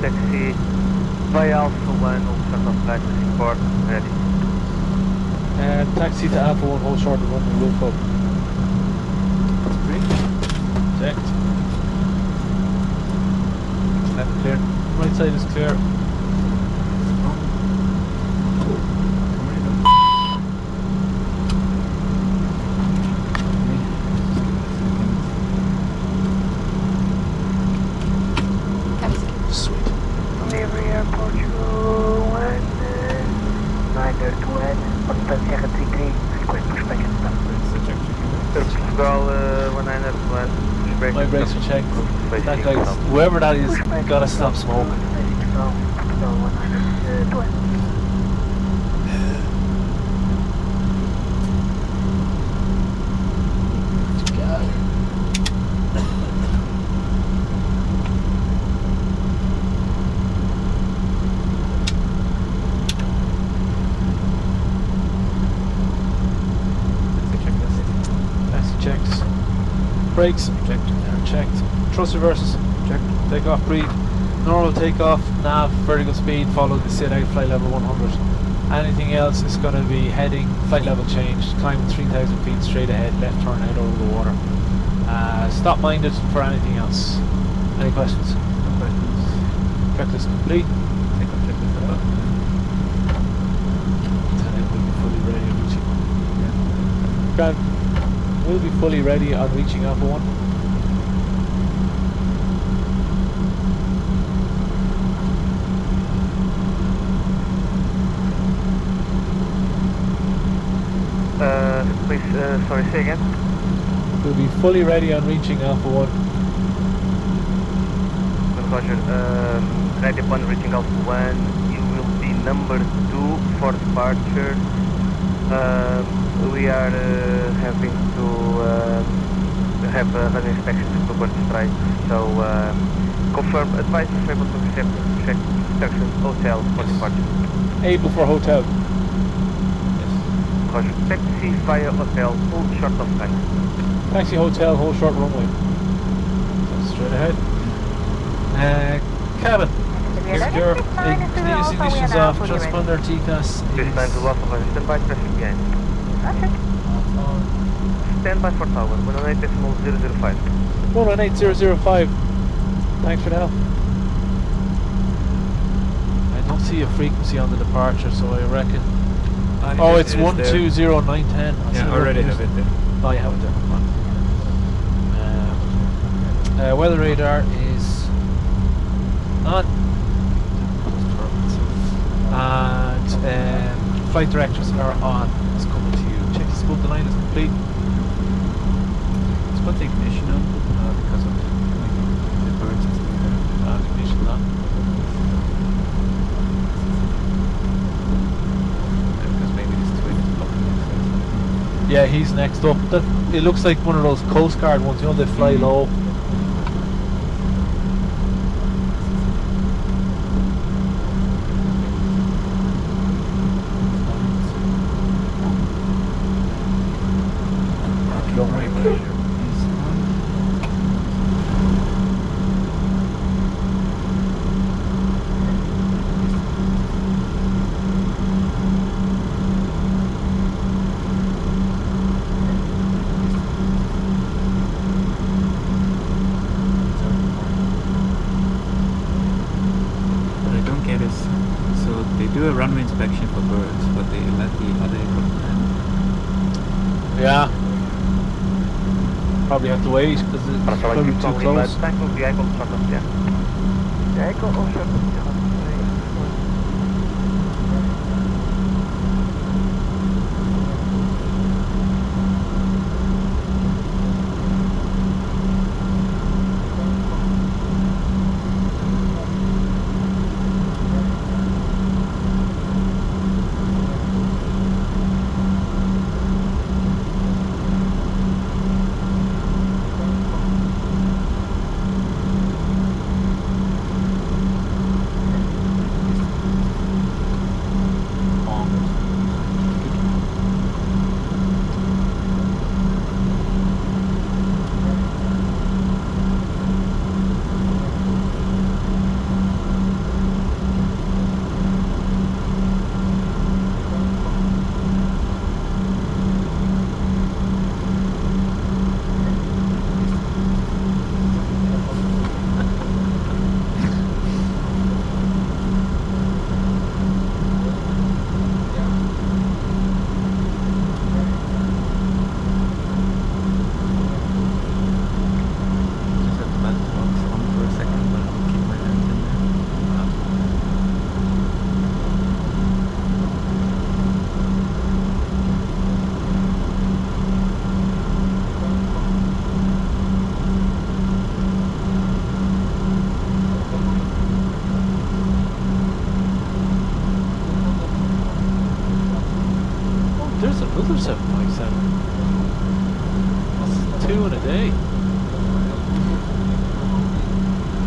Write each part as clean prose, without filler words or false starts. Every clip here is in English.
Taxi by Alpha 1, all short of line, report, ready. Taxi to Alpha 1, hold short of runway, will full. Checked. Left clear. Right side is clear. Sweet. Delivery Airport 1, 901, Sierra 33, request for inspection stop. Portugal 1901, My brakes are checked. That guy, whoever that is, gotta stop smoking. Portugal 1901. Checks. Brakes. Checked. They're checked. Thrust reverses. Checked. Takeoff, breathe. Normal takeoff, nav, vertical speed, follow the sit out, flight level 100. Anything else is going to be heading, flight level change, climb 3,000 feet straight ahead, left turn out over the water. Stop minded for anything else. Any questions? No questions. Checklist complete. Takeoff checklist above. And then we'll be fully ready on reaching. Grant, we'll be fully ready on reaching Alpha 1. Please, sorry, say again. We'll be fully ready on reaching Alpha 1. Roger, ready upon reaching Alpha 1, you will be number 2 for departure. We are having to have an inspection to port strike, so confirm, advise if able to accept check instructions, hotel for departure. Able for hotel. Roger, taxi via hotel, hold short of time. Taxi hotel, hold short runway. So straight ahead. Cabin. Secure. Continuous ignitions off. Transponder TCAS This time to Alpha, Roger, stand by, traffic behind. Stand by for tower, 118.005. 118.005. Thanks for the help. I don't see a frequency on the departure, so I reckon. Oh, it's 120910. Yeah, already have it there. Oh, you have it there. Weather radar is on. And flight directors are on. It's coming to you. Check the scope, the line is complete. Let's put the ignition on because of the birds and stuff there. Ignition's on. Because maybe this twin is blocking it. Yeah, he's next up. It looks like one of those Coast Guard ones, you know, they fly low. Do a runway inspection for birds, but they let the other aircraft land. Yeah. Probably have to wait because it's probably too close. Thank you, the echo short of yeah. The echo short of yeah. another 757. That's 2 in a day.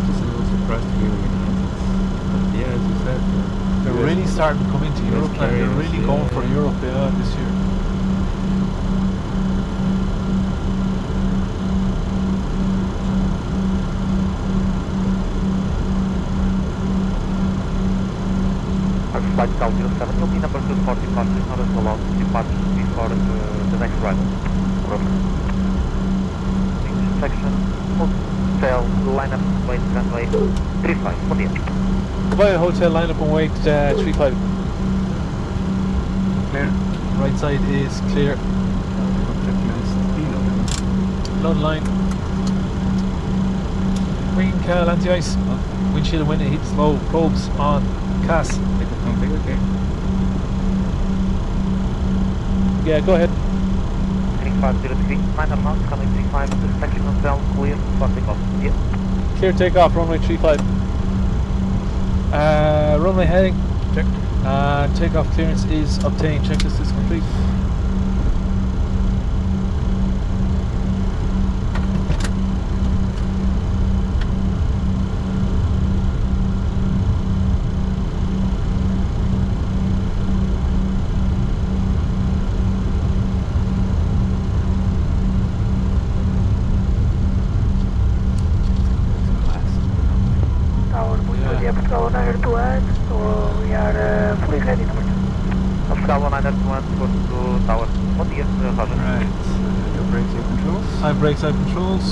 Just a little surprised to hear we get hints. But yeah, as you said, They're really starting to come into US Europe now. They're carriers, really going for Europe this year. Flight Cal 07, you'll be number 240 departure, not as allowed departure before the next arrival. Section, hotel, line up, wait, runway 35, bon dia. Via hotel, line up and wait 35. clear. Right side is clear. Load line. Wing cal anti-ice. Windshield and window heats low. Probes on. CAS. Take the config, okay. Yeah, go ahead. 3503, minor knots, coming 35, the section hotel, clear, starting off. Yeah. Clear takeoff, runway 35. Runway heading. Check. Takeoff clearance is obtained. Checklist is complete. Tower, we are Porto 921, so we are fully ready, number 2. Portugal 921, go to tower. Bon dia, Roger. Right, your brakes, your controls. Side brakes, side controls.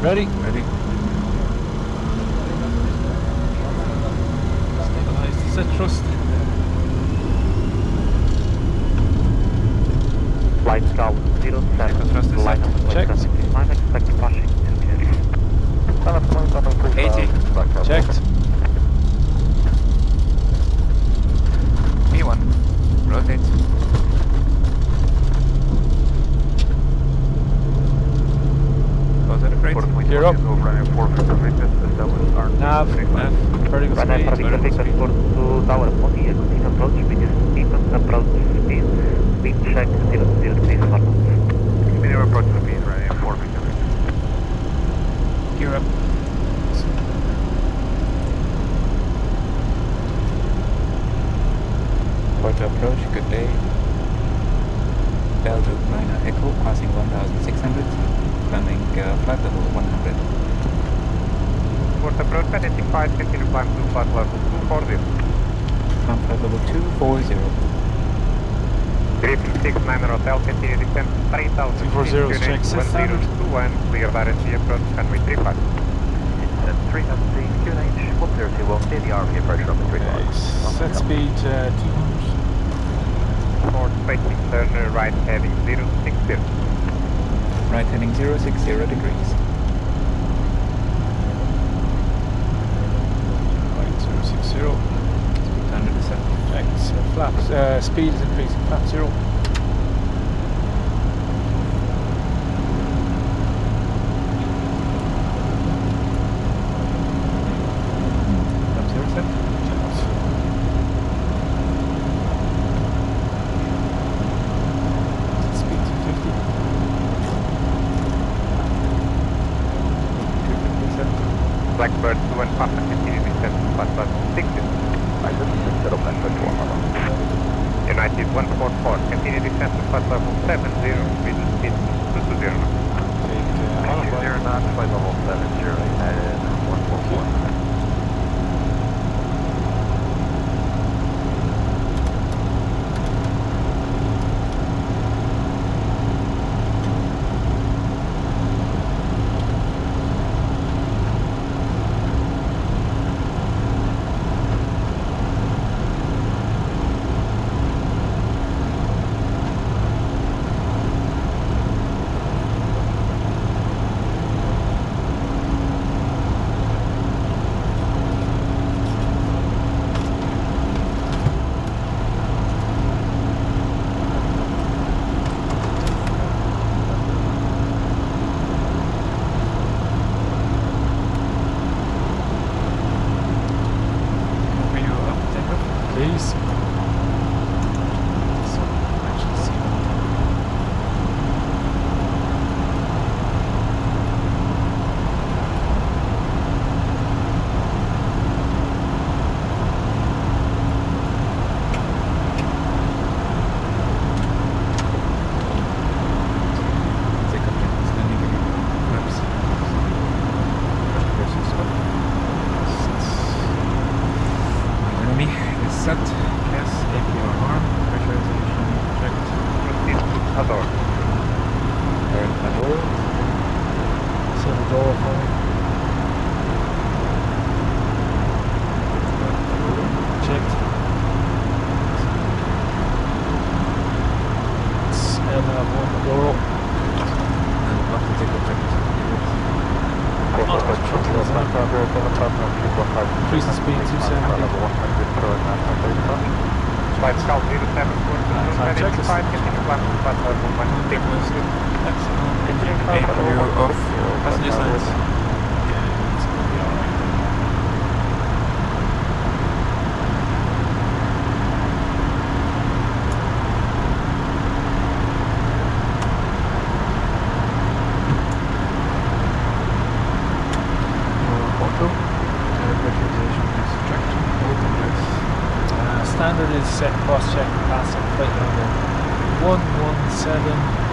Ready? Ready. Stabilize the set thrust. Flight Cal 07, line up, Check. 9, expect passing. 80. Checked. B1. Rotate. Close at the brakes. Gear up. Nav. Nav. Vertical Runway speed. Victor Victor Porto Tower, bon dia, continue approach, medium speed, approach speed, speed check 003 for medium approach speed, runway 4 Victor Victor. Gear up. Porto approach, good day. BELDU minor echo, passing 1600, landing flight level 100. Port approach identified, continue climb to flight level 240. Climb flight level 240. 356 minor hotel, continue descent 3000 240 check, set standard. 1021, clear direct approach, runway 35. 303, QNH, 102, well, steady RV approach runway 35. Set speed 200. North facing turn right heading 060. Right heading 060 degrees. Right 060. Under the set. Checked. Flaps. Speed is increasing. Flap 0. Flap 0 set. Speed 250. 250 set. Blackbird 2 and Papa, continue descent to flight level 60. United 144, continue descent to flight level 70, with speed 220. Take Holland 0 knots, flight level 70, United 144. door for me. Checked. It's L1 Doro. And not to take objective. Increase the speed 270. Flight Scout 07, checklist. 5, continue platform 1. Apron W off, passenger signs. Yeah, it's gonna be alright. Porto, pressurization is checked, open lights. Standard is set cross check passing flight level 117.